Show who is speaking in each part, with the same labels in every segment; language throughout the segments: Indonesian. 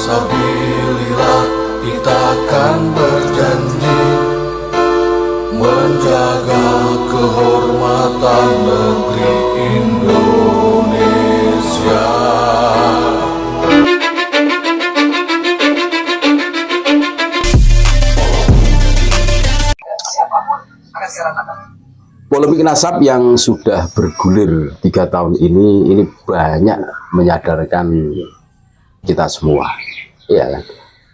Speaker 1: Fisabilillah kita akan berjanji menjaga kehormatan negeri Indonesia.
Speaker 2: Polemik nasab yang sudah bergulir 3 tahun ini banyak menyadarkan kita semua, ya kan?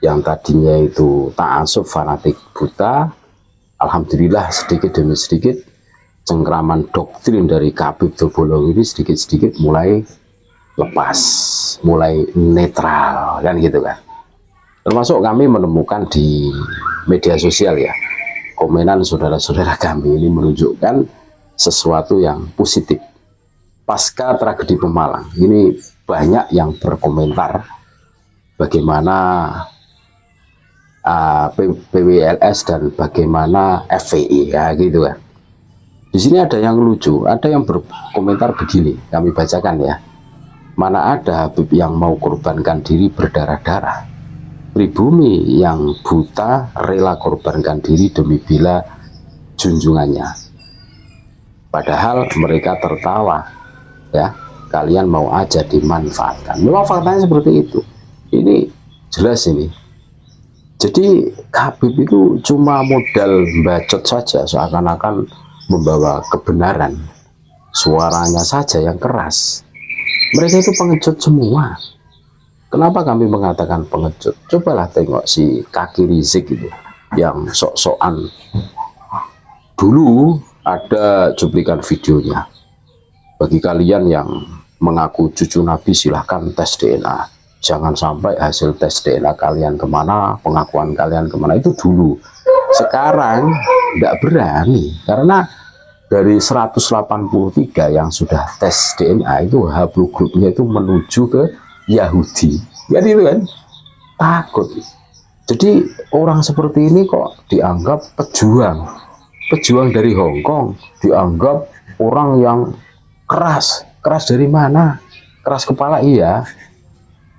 Speaker 2: Yang tadinya itu ta'assub fanatik buta, alhamdulillah sedikit demi sedikit cengkraman doktrin dari Khabib Dobolong ini sedikit-sedikit mulai lepas, mulai netral, kan gitu kan. Termasuk kami menemukan di media sosial ya, komenan saudara-saudara kami ini menunjukkan sesuatu yang positif. Pasca tragedi Pemalang, ini banyak yang berkomentar bagaimana PWLS dan bagaimana FPI, ya gitu kan. Di sini ada yang lucu, ada yang berkomentar begini, kami bacakan ya. Mana ada Habib yang mau korbankan diri berdarah-darah, pribumi yang buta rela korbankan diri demi bela junjungannya. Padahal mereka tertawa, ya, kalian mau aja dimanfaatkan. Memang faktanya seperti itu. Ini jelas ini. Jadi Khabib itu cuma modal bacot saja, seakan-akan membawa kebenaran. Suaranya saja yang keras. Mereka itu pengecut semua. Kenapa kami mengatakan pengecut? Cobalah tengok si Kaki Rizik itu yang sok-sokan. Dulu ada cuplikan videonya. Bagi kalian yang mengaku cucu Nabi, silahkan tes DNA. Jangan sampai hasil tes DNA kalian kemana, pengakuan kalian kemana, itu dulu. Sekarang tidak berani, karena dari 183 yang sudah tes DNA itu haplogrupnya itu menuju ke Yahudi. Jadi itu kan takut. Jadi orang seperti ini kok dianggap pejuang. Pejuang dari Hong Kong, dianggap orang yang keras. Keras dari mana? Keras kepala iya.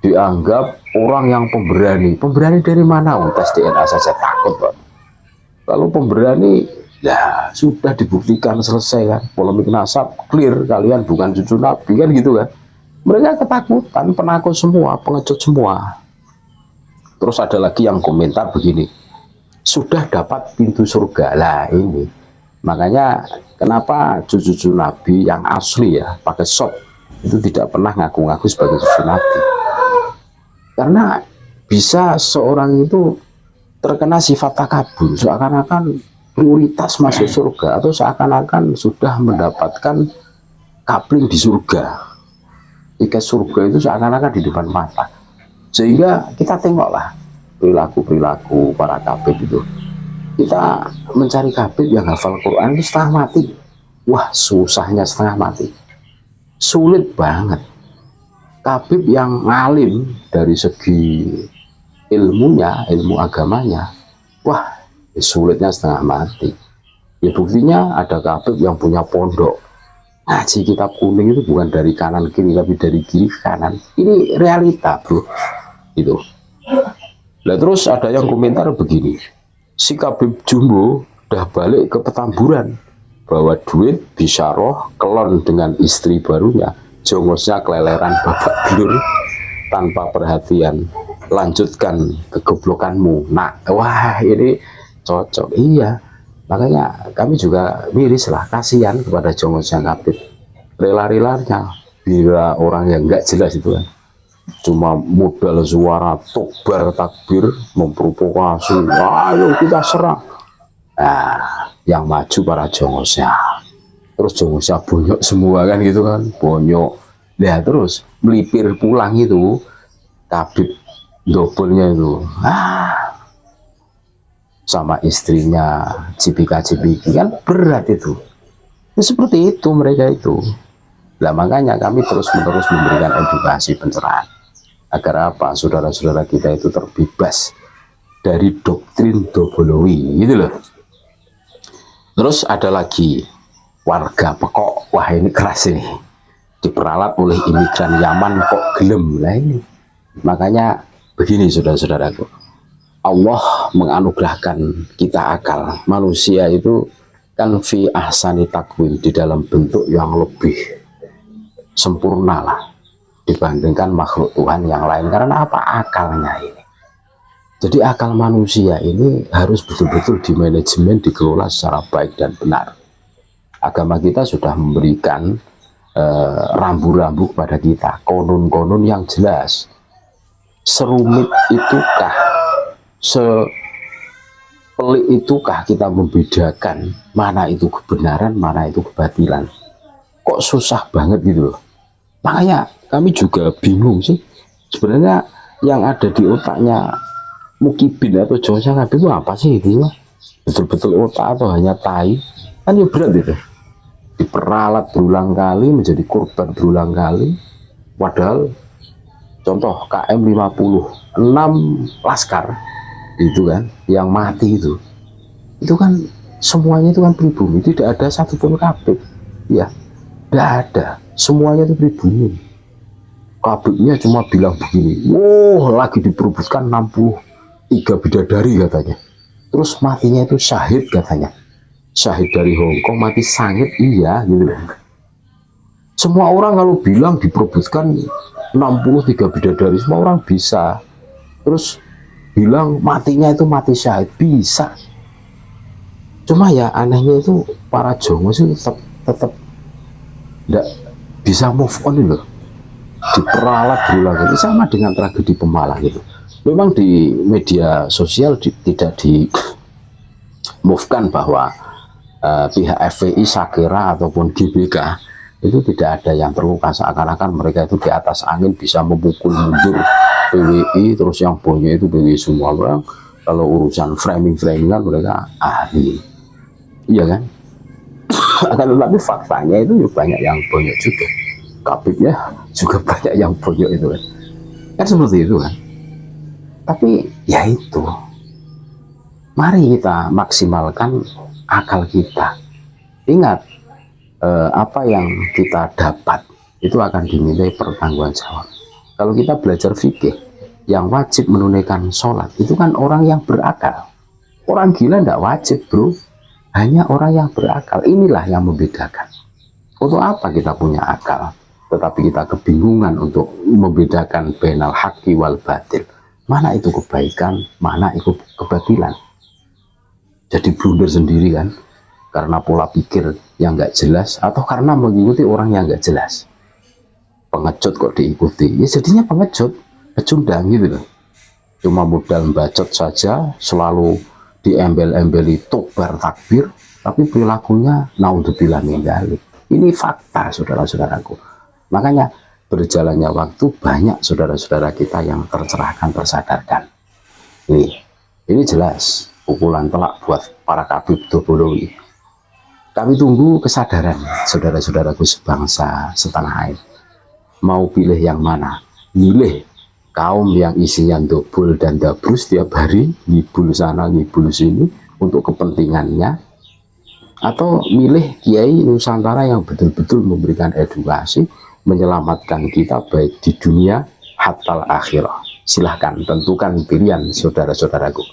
Speaker 2: Dianggap orang yang pemberani. Pemberani dari mana? Tes DNA saja takut, Pak. Kalau pemberani, ya sudah dibuktikan, selesai kan. Polemik nasab clear, kalian bukan cucu Nabi kan gitu kan. Mereka ketakutan, penakut semua, pengecut semua. Terus ada lagi yang komentar begini, sudah dapat pintu surga lah ini. Makanya kenapa cucu Nabi yang asli ya, pakai shot, itu tidak pernah ngaku-ngaku sebagai cucu Nabi. Karena bisa seorang itu terkena sifat takabur, seakan-akan prioritas masuk surga, atau seakan-akan sudah mendapatkan kapling di surga. Tiket surga itu seakan-akan di depan mata. Sehingga kita tengoklah perilaku-perilaku para Khabib itu. Kita mencari Khabib yang hafal Quran itu setengah mati. Wah, susahnya setengah mati. Sulit banget. Khabib yang ngalim dari segi ilmunya, ilmu agamanya, wah, sulitnya setengah mati. Ya buktinya ada Khabib yang punya pondok. Ngaji kitab kuning itu bukan dari kanan kiri, tapi dari kiri kanan. Ini realita, bro. Itu. Nah, terus ada yang komentar begini, si Khabib Jumbo udah balik ke Petamburan, bawa duit, bisyarah, kelon dengan istri barunya, jongosnya keleleran babak belur tanpa perhatian, lanjutkan kegoblokanmu. Nah, wah ini cocok. Iya, makanya kami juga miris lah, kasihan kepada jongosnya Khabib, rela-relanya bila orang yang nggak jelas itu kan, cuma modal suara, tobar takbir, memprovokasi, ayo kita serang. Nah, yang maju para jongosnya, terus jongosnya bonyok semua kan gitu kan, bonyok. Nah terus melipir pulang itu Khabib Dobolnya itu, sama istrinya cipika-cipiki kan berat itu. Ya, seperti itu mereka itu. Nah makanya kami terus-menerus memberikan edukasi pencerahan agar apa, saudara-saudara kita itu terbebas dari doktrin Dobolowi gitu loh. Terus ada lagi warga Pekok, wah ini keras ini, diperalat oleh imigran Yaman kok gelem lah ini. Makanya Begini saudara-saudaraku, Allah menganugerahkan kita akal. Manusia itu kan fi ahsani takwim, di dalam bentuk yang lebih sempurna lah dibandingkan makhluk Tuhan yang lain. Karena apa? Akalnya ini. Jadi akal manusia ini harus betul-betul dimanajemen, dikelola secara baik dan benar. Agama kita sudah memberikan rambu-rambu kepada kita, konon-konon yang jelas. Serumit itukah, sepelik itukah kita membedakan mana itu kebenaran, mana itu kebatilan? Kok susah banget gitu loh. Makanya kami juga bingung sih, sebenarnya yang ada di otaknya Mukibin atau Josa Nabi itu apa sih itu? Betul-betul otak atau hanya tai? Kan ya berat itu, diperalat berulang kali, menjadi korban berulang kali. Padahal contoh KM 50, 6 laskar itu kan yang mati itu kan semuanya itu kan pribumi, tidak ada satupun kabib, ya tidak ada, semuanya itu pribumi. Kabibnya cuma bilang begini, lagi diperebutkan 63 bidadari katanya, terus matinya itu syahid katanya, syahid dari Hongkong, mati sangit, iya gitu. Semua orang kalau bilang diperebutkan 63 bidadari, semua orang bisa. Terus bilang matinya itu mati syahid, bisa. Cuma ya anehnya itu para Jongo sih tetap tidak bisa move on loh. Diperalat berulang kali, sama dengan tragedi Pemalang gitu. Memang di media sosial tidak di move kan bahwa pihak FPI, Sakera ataupun GBK itu tidak ada yang terluka, seakan-akan mereka itu di atas angin bisa memukul mundur PWI, terus yang bonyok itu PWI semua. Orang kalau urusan framing-framingan mereka ahli, iya kan? Tetapi faktanya itu banyak yang bonyok juga, kabibnya juga banyak yang bonyok itu kan seperti itu kan. Tapi ya itu, mari kita maksimalkan akal kita. Ingat, apa yang kita dapat itu akan dimintai pertanggungjawaban. Kalau kita belajar fikih, yang wajib menunaikan sholat itu kan orang yang berakal. Orang gila tidak wajib bro, hanya orang yang berakal. Inilah yang membedakan. Untuk apa kita punya akal tetapi kita kebingungan untuk membedakan bainal haqqi wal batil, mana itu kebaikan, mana itu kebatilan. Jadi blunder sendiri kan, karena pola pikir yang nggak jelas atau karena mengikuti orang yang nggak jelas. Pengecut kok diikuti, ya jadinya pengecut, pecundang gitu loh. Cuma modal bacot saja, selalu diembel-embeli tobar takbir, tapi perilakunya naudzubillah min dzalik. Ini fakta saudara-saudaraku. Makanya berjalannya waktu banyak saudara-saudara kita yang tercerahkan, tersadarkan. Ini jelas pukulan telak buat para kabib Dobolowi. Kami tunggu kesadaran saudara-saudaraku sebangsa setanah air. Mau pilih yang mana? Milih kaum yang isinya dobol dan dabrus tiap hari, ngibul sana ngibul sini untuk kepentingannya, atau milih kiai Nusantara yang betul-betul memberikan edukasi, menyelamatkan kita baik di dunia hatta akhirah. Silahkan tentukan pilihan saudara-saudaraku.